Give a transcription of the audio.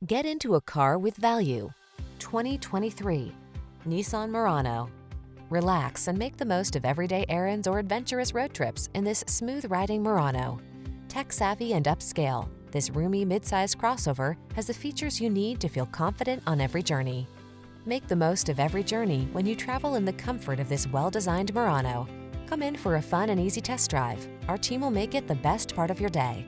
Get into a car with value. 2023 Nissan Murano. Relax and make the most of everyday errands or adventurous road trips in this smooth-riding Murano. Tech-savvy and upscale, this roomy midsize crossover has the features you need to feel confident on every journey. Make the most of every journey when you travel in the comfort of this well-designed Murano. Come in for a fun and easy test drive. Our team will make it the best part of your day.